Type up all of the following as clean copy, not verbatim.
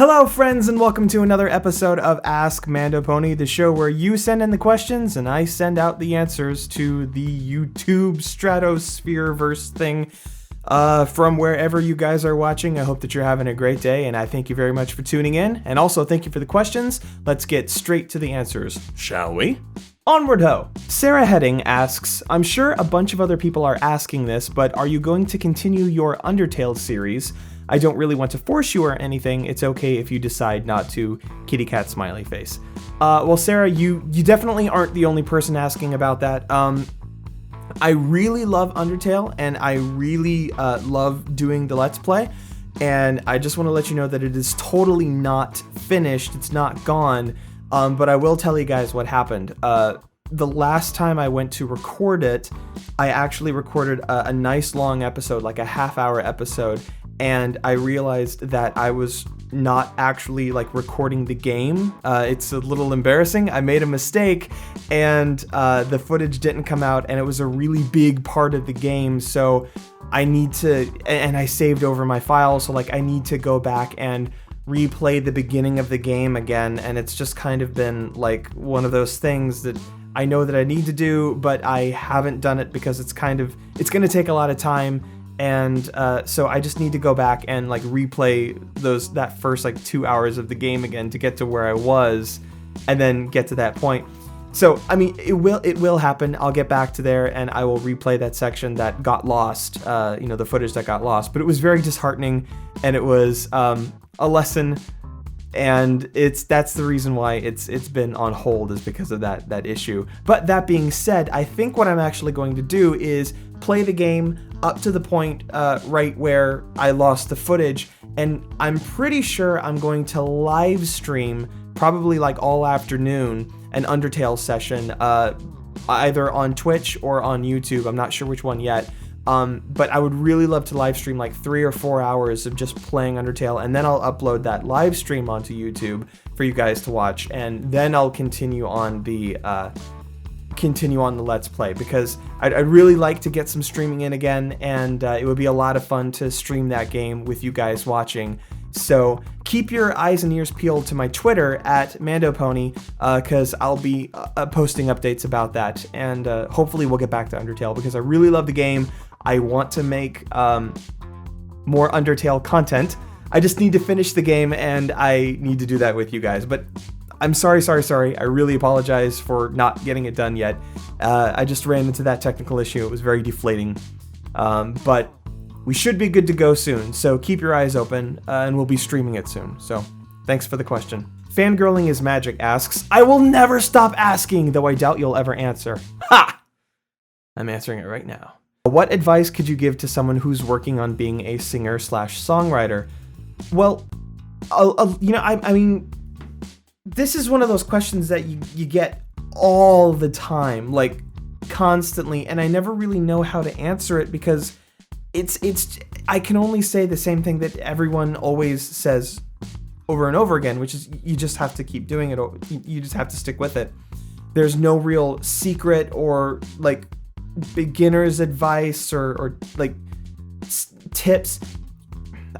Hello friends and welcome to another episode of Ask Mandopony, the show where you send in the questions and I send out the answers to the YouTube stratosphere-verse thing from wherever you guys are watching. I hope that you're having a great day and I thank you very much for tuning in, and also thank you for the questions. Let's get straight to the answers, shall we? Onward ho! Sarah Heading asks, I'm sure a bunch of other people are asking this, but are you going to continue your Undertale series? I don't really want to force you or anything. It's okay if you decide not to. Kitty cat smiley face. Well, Sarah, you definitely aren't the only person asking about that. I really love Undertale, and I really love doing the Let's Play. And I just want to let you know that it is totally not finished. It's not gone. But I will tell you guys what happened. The last time I went to record it, I actually recorded a nice long episode, like a half-hour episode. And I realized that I was not actually recording the game. It's a little embarrassing. I made a mistake and the footage didn't come out, and it was a really big part of the game. So I need to, and I saved over my file. So I need to go back and replay the beginning of the game again. And it's just kind of been one of those things that I know that I need to do, but I haven't done it because it's going to take a lot of time. And so I just need to go back and replay that first 2 hours of the game again to get to where I was, and then get to that point. So I mean, it will happen. I'll get back to there and I will replay that section that got lost. The footage that got lost. But it was very disheartening, and it was a lesson. And that's the reason why it's been on hold, is because of that issue. But that being said, I think what I'm actually going to do is play the game up to the point right where I lost the footage, and I'm pretty sure I'm going to live stream, probably all afternoon, an Undertale session, either on Twitch or on YouTube. I'm not sure which one yet. But I would really love to live stream 3 or 4 hours of just playing Undertale, and then I'll upload that live stream onto YouTube for you guys to watch, and then I'll continue on the Let's Play, because I'd really like to get some streaming in again, and it would be a lot of fun to stream that game with you guys watching. So keep your eyes and ears peeled to my Twitter at Mandopony, because I'll be posting updates about that, and hopefully we'll get back to Undertale, because I really love the game. I want to make more Undertale content. I just need to finish the game, and I need to do that with you guys. But I'm sorry. I really apologize for not getting it done yet. I just ran into that technical issue. It was very deflating. But we should be good to go soon, so keep your eyes open, and we'll be streaming it soon. So thanks for the question. Fangirling is Magic asks, I will never stop asking, though I doubt you'll ever answer. Ha! I'm answering it right now. What advice could you give to someone who's working on being a singer/songwriter? Well, I mean, this is one of those questions that you get all the time, constantly, and I never really know how to answer it, because I can only say the same thing that everyone always says over and over again, which is you just have to keep doing it. You just have to stick with it. There's no real secret or beginner's advice or tips.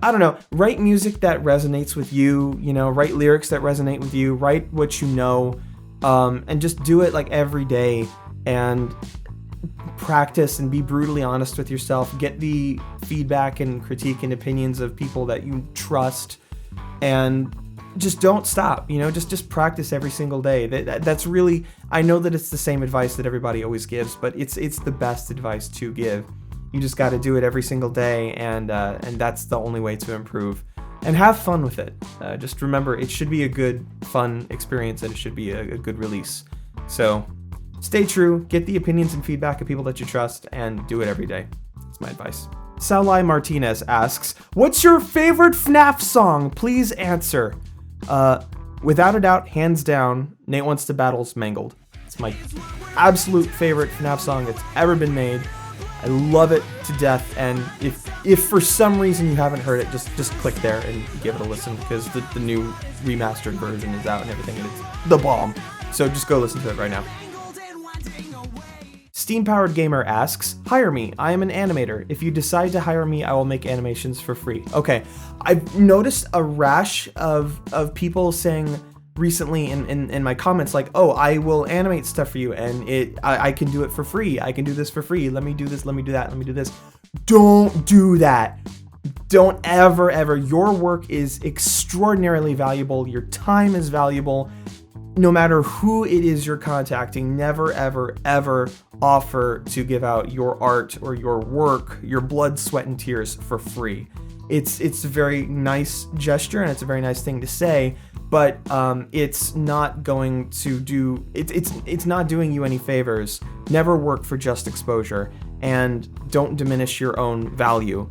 I don't know. Write music that resonates with you. Write lyrics that resonate with you. Write what you know, and just do it every day, and practice and be brutally honest with yourself. Get the feedback and critique and opinions of people that you trust, and just don't stop. Just practice every single day. That's really, I know that it's the same advice that everybody always gives, but it's the best advice to give. You just got to do it every single day, and that's the only way to improve. And have fun with it. Just remember, it should be a good, fun experience, and it should be a good release. So stay true, get the opinions and feedback of people that you trust, and do it every day. That's my advice. Saulai Martinez asks, what's your favorite FNAF song? Please answer. Without a doubt, hands down, Nate Wants to Battle's Mangled. It's my absolute favorite FNAF song that's ever been made. I love it to death, and if for some reason you haven't heard it, just click there and give it a listen, because the new remastered version is out and everything, and it's the bomb. So just go listen to it right now. Steam Powered Gamer asks, hire me. I am an animator. If you decide to hire me, I will make animations for free. Okay, I've noticed a rash of people saying recently in my comments like, oh, I will animate stuff for you and I can do it for free. I can do this for free. Let me do this, let me do that, let me do this. Don't do that. Don't ever. Your work is extraordinarily valuable. Your time is valuable. No matter who it is you're contacting, never, ever offer to give out your art or your work, your blood, sweat, and tears for free. It's a very nice gesture and it's a very nice thing to say, but it's not going to do, it's not doing you any favors. Never work for just exposure and don't diminish your own value.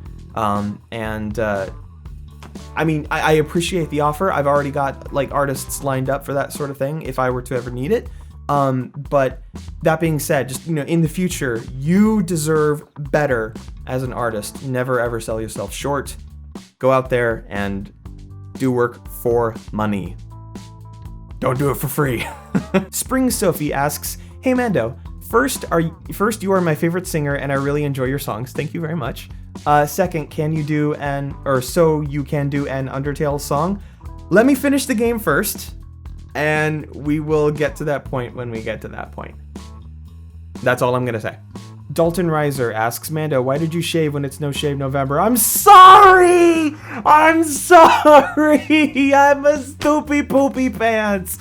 I mean, I appreciate the offer. I've already got like artists lined up for that sort of thing if I were to ever need it. But that being said, just, in the future, you deserve better as an artist. Never ever sell yourself short. Go out there and do work for money. Don't do it for free. Spring Sophie asks, hey Mando, first you are my favorite singer and I really enjoy your songs. Thank you very much. Second, can you do an Undertale song? Let me finish the game first, and we will get to that point when we get to that point. That's all I'm gonna say. Dalton Reiser asks, Mando, why did you shave when it's No Shave November? I'm sorry! I'm a stoopy poopy pants.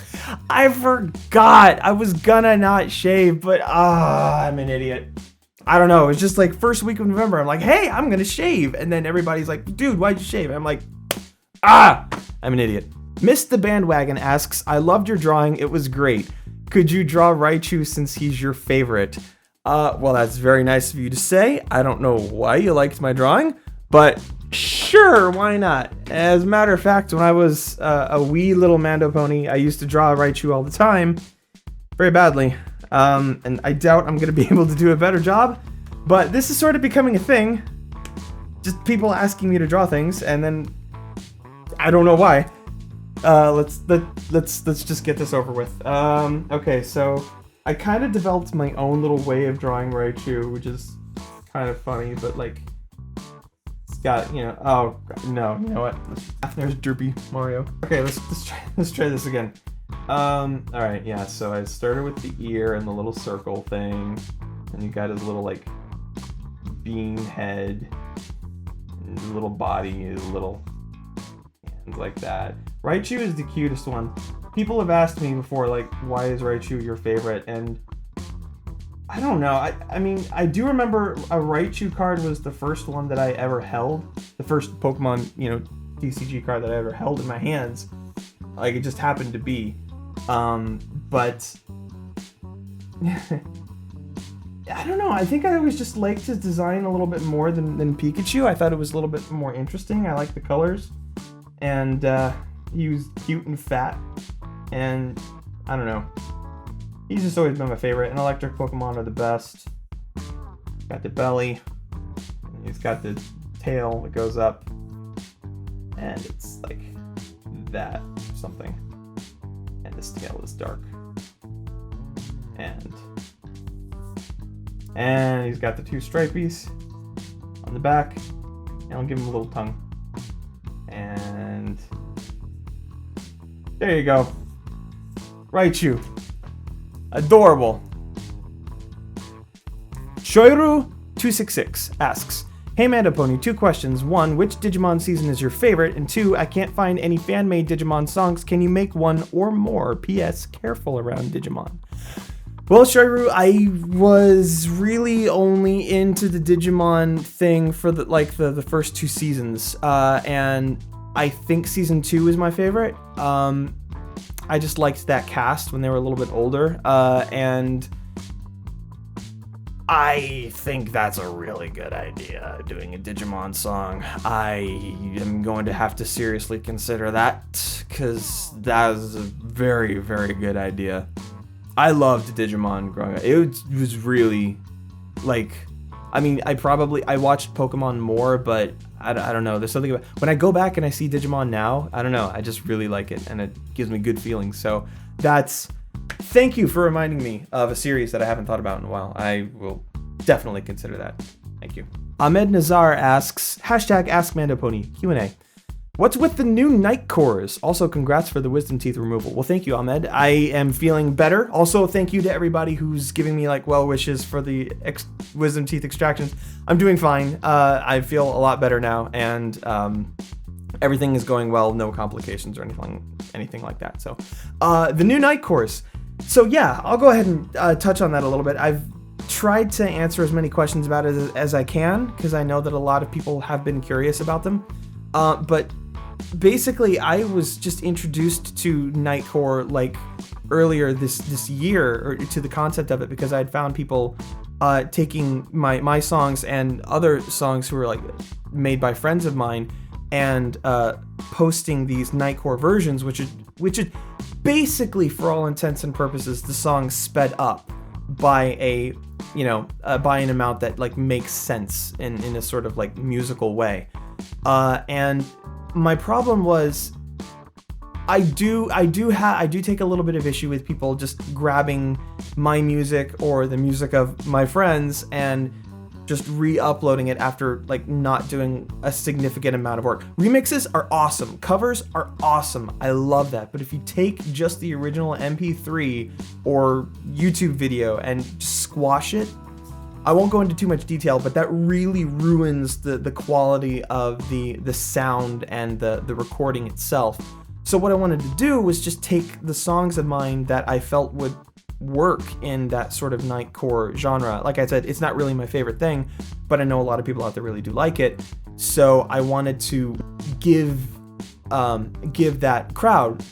I forgot. I was gonna not shave, but I'm an idiot. I don't know. It's just like first week of November. I'm like, hey, I'm gonna shave. And then everybody's like, dude, why'd you shave? And I'm like, I'm an idiot. Miss the Bandwagon asks, I loved your drawing. It was great. Could you draw Raichu since he's your favorite? Well, that's very nice of you to say. I don't know why you liked my drawing, but sure, why not? As a matter of fact, when I was a wee little Mandopony, I used to draw Raichu all the time, very badly. And I doubt I'm gonna be able to do a better job, but this is sort of becoming a thing. Just people asking me to draw things, and then I don't know why. Let's just get this over with. Okay, so I kind of developed my own little way of drawing Raichu, which is kind of funny, but like it's got, oh no, you know what? There's Derpy Mario. Okay, let's try this again. Alright, yeah, so I started with the ear and the little circle thing, and you got his little, like, bean head, and his little body, his little hands like that. Raichu is the cutest one. People have asked me before, like, why is Raichu your favorite, and I don't know. I mean, I do remember a Raichu card was the first one that I ever held, the first Pokemon, TCG card that I ever held in my hands. Like, it just happened to be. But I don't know. I think I always just liked his design a little bit more than Pikachu. I thought it was a little bit more interesting. I like the colors, and he was cute and fat, and I don't know. He's just always been my favorite. And electric Pokemon are the best. Got the belly. And he's got the tail that goes up, and it's like that or something. And this tail is dark. And he's got the two stripies on the back. And I'll give him a little tongue. And there you go. Raichu. Adorable. Shoiru266 asks, hey Mandopony, 2 questions. 1, which Digimon season is your favorite? And 2, I can't find any fan-made Digimon songs. Can you make one or more? P.S. Careful around Digimon. Well, Shoiru, I was really only into the Digimon thing for the first 2 seasons. And I think season 2 is my favorite. I just liked that cast when they were a little bit older. And I think that's a really good idea, doing a Digimon song. I am going to have to seriously consider that, because that is a very, very good idea. I loved Digimon growing up. It was really, like, I mean, I watched Pokemon more, but I don't know. There's something about, when I go back and I see Digimon now, I don't know. I just really like it, and it gives me good feelings. So that's thank you for reminding me of a series that I haven't thought about in a while. I will definitely consider that. Thank you. Ahmed Nazar asks, hashtag Ask Mandopony, Q&A. What's with the new night cores? Also, congrats for the wisdom teeth removal. Well, thank you, Ahmed. I am feeling better. Also, thank you to everybody who's giving me like well wishes for the wisdom teeth extractions. I'm doing fine. I feel a lot better now, and everything is going well. No complications or anything like that. So, the new night cores. So yeah, I'll go ahead and touch on that a little bit. I've tried to answer as many questions about it as I can, because I know that a lot of people have been curious about them. But basically, I was just introduced to Nightcore like earlier this year, or to the concept of it, because I'd found people taking my songs and other songs who were like made by friends of mine and posting these Nightcore versions, which is basically, for all intents and purposes, the song sped up by by an amount that like makes sense in a sort of like musical way. And my problem was, I do take a little bit of issue with people just grabbing my music or the music of my friends and just re-uploading it after like not doing a significant amount of work. Remixes are awesome. Covers are awesome. I love that. But if you take just the original MP3 or YouTube video and squash it, I won't go into too much detail, but that really ruins the quality of the sound and the recording itself. So what I wanted to do was just take the songs of mine that I felt would work in that sort of nightcore genre. Like I said, it's not really my favorite thing, but I know a lot of people out there really do like it. So I wanted to give that crowd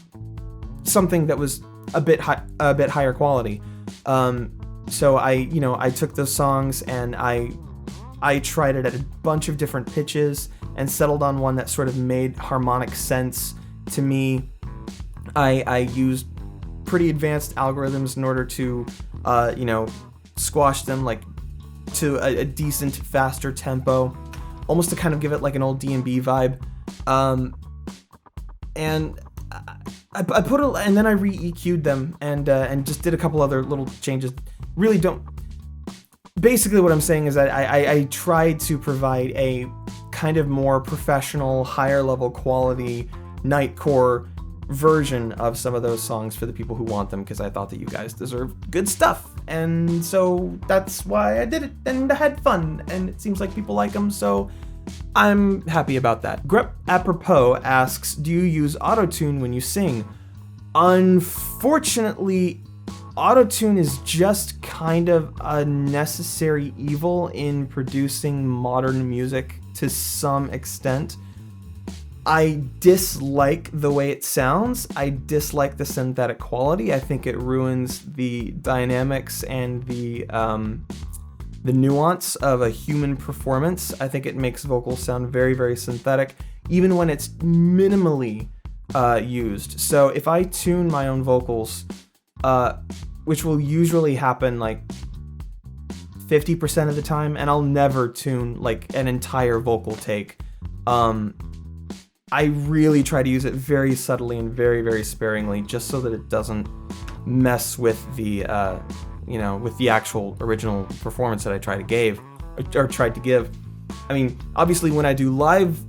something that was a bit higher quality. So I took those songs and I tried it at a bunch of different pitches and settled on one that sort of made harmonic sense to me. I used pretty advanced algorithms in order to, squash them like to a decent, faster tempo, almost to kind of give it like an old D&B vibe. And I put and then I re-EQ'd them and just did a couple other little changes. Really don't. Basically, what I'm saying is that I tried to provide a kind of more professional, higher level quality nightcore version of some of those songs for the people who want them, because I thought that you guys deserve good stuff, and so that's why I did it, and I had fun, and it seems like people like them, so I'm happy about that. Grep Apropos asks, do you use Autotune when you sing? Unfortunately, Autotune is just kind of a necessary evil in producing modern music to some extent. I dislike the way it sounds. I dislike the synthetic quality. I think it ruins the dynamics and the nuance of a human performance. I think it makes vocals sound very, very synthetic, even when it's minimally used. So if I tune my own vocals, which will usually happen like 50% of the time, and I'll never tune like an entire vocal take. I really try to use it very subtly and very, very sparingly, just so that it doesn't mess with the, with the actual original performance that I tried to give. I mean, obviously, when I do live,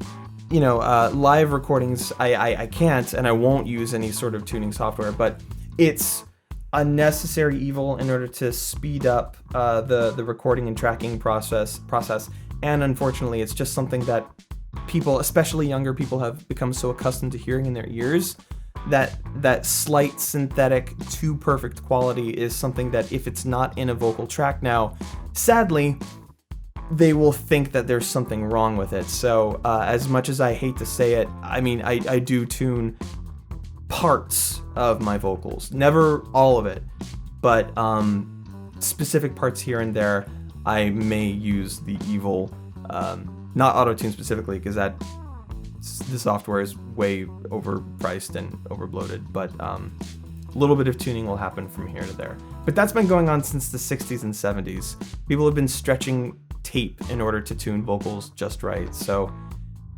live recordings, I can't and I won't use any sort of tuning software, but it's a necessary evil in order to speed up the recording and tracking process. And unfortunately, it's just something that people, especially younger people, have become so accustomed to hearing in their ears that slight synthetic too perfect quality is something that, if it's not in a vocal track now, sadly, they will think that there's something wrong with it. So as much as I hate to say it, I mean, I do tune parts of my vocals, never all of it, but specific parts here and there. I may use the evil, not Autotune specifically, because the software is way overpriced and overbloated, but a little bit of tuning will happen from here to there. But that's been going on since the 60s and 70s. People have been stretching tape in order to tune vocals just right. So,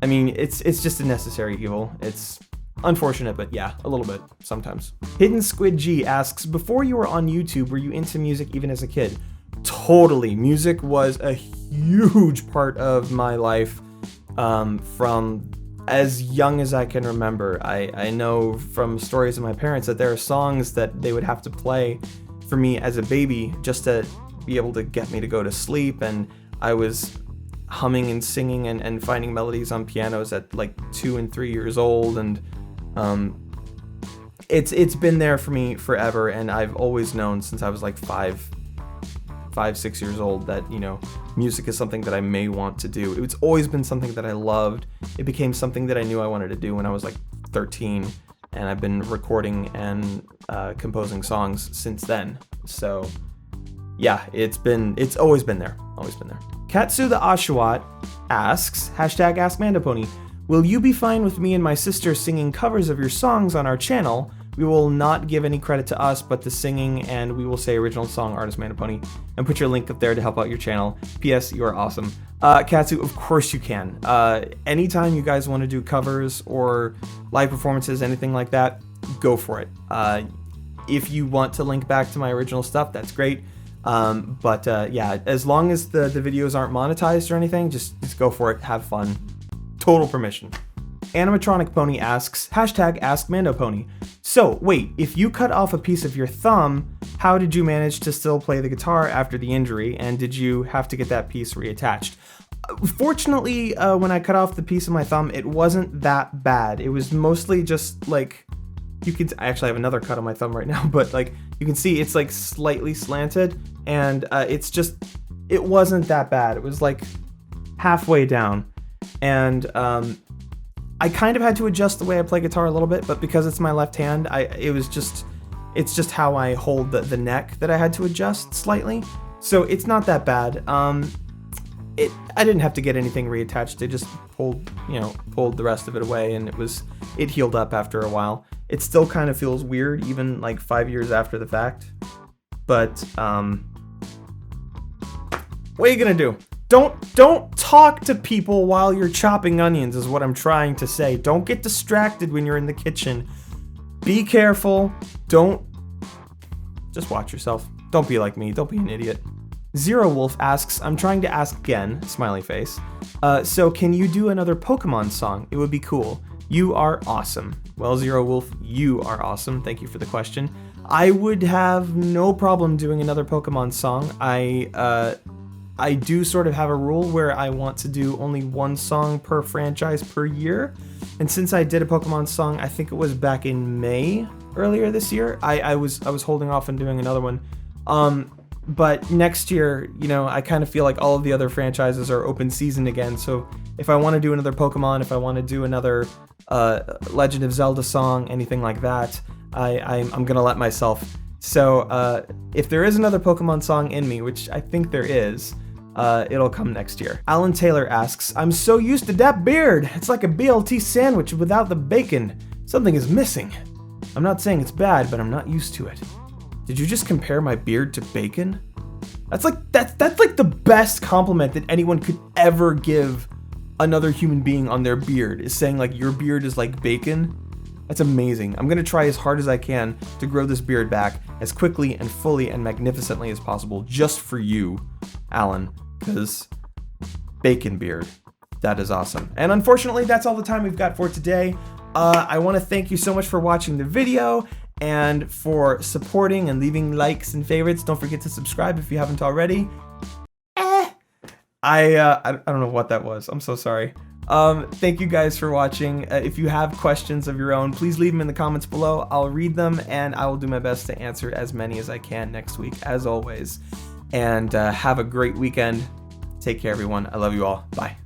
I mean, it's just a necessary evil. It's Unfortunate, but yeah, a little bit sometimes. Hidden Squid G asks, before you were on YouTube, were you into music even as a kid? Totally. Music was a huge part of my life from as young as I can remember. I know from stories of my parents that there are songs that they would have to play for me as a baby just to be able to get me to go to sleep, and I was humming and singing and finding melodies on pianos at like 2 and 3 years old, and it's been there for me forever, and I've always known since I was like 6 years old that, you know, music is something that I may want to do. It's always been something that I loved. It became something that I knew I wanted to do when I was like 13, and I've been recording and composing songs since then. So yeah, it's always been there. Katsu the Oshawott asks, hashtag Ask Mandopony, will you be fine with me and my sister singing covers of your songs on our channel? We will not give any credit to us, but the singing, and we will say original song artist Mandopony, and put your link up there to help out your channel. P.S. You are awesome. Katsu, of course you can. Anytime you guys want to do covers or live performances, anything like that, go for it. If you want to link back to my original stuff, that's great. Yeah, as long as the videos aren't monetized or anything, just go for it. Have fun. Total permission. Animatronic Pony asks, hashtag Ask Mandopony. So, wait, if you cut off a piece of your thumb, how did you manage to still play the guitar after the injury, and did you have to get that piece reattached? Fortunately, when I cut off the piece of my thumb, it wasn't that bad. It was mostly just, like, I actually have another cut on my thumb right now, but, like, you can see it's, like, slightly slanted, and it wasn't that bad. It was, like, halfway down, and, I kind of had to adjust the way I play guitar a little bit, but because it's my left hand, it's just how I hold the neck that I had to adjust slightly. So it's not that bad. I didn't have to get anything reattached. I just pulled the rest of it away, and it healed up after a while. It still kind of feels weird, even like 5 years after the fact. But what are you gonna do? Don't talk to people while you're chopping onions is what I'm trying to say. Don't get distracted when you're in the kitchen. Be careful. Just watch yourself. Don't be like me. Don't be an idiot. Zero Wolf asks, I'm trying to ask again, smiley face. So can you do another Pokemon song? It would be cool. You are awesome. Well, Zero Wolf, you are awesome. Thank you for the question. I would have no problem doing another Pokemon song. I do sort of have a rule where I want to do only one song per franchise per year. And since I did a Pokemon song, I think it was back in May earlier this year, I was holding off on doing another one. But next year, you know, I kind of feel like all of the other franchises are open season again. So if I want to do another Pokemon, if I want to do another Legend of Zelda song, anything like that, I'm going to let myself. So if there is another Pokemon song in me, which I think there is, it'll come next year. Alan Taylor asks, I'm so used to that beard. It's like a BLT sandwich without the bacon. Something is missing. I'm not saying it's bad, but I'm not used to it. Did you just compare my beard to bacon? That's like the best compliment that anyone could ever give another human being on their beard, is saying like your beard is like bacon. That's amazing. I'm gonna try as hard as I can to grow this beard back as quickly and fully and magnificently as possible just for you, Alan, because bacon beard, that is awesome. And unfortunately, that's all the time we've got for today. I want to thank you so much for watching the video and for supporting and leaving likes and favorites. Don't forget to subscribe if you haven't already. I don't know what that was. I'm so sorry. Thank you guys for watching. If you have questions of your own, please leave them in the comments below. I'll read them, and I will do my best to answer as many as I can next week, as always. And have a great weekend. Take care, everyone. I love you all. Bye.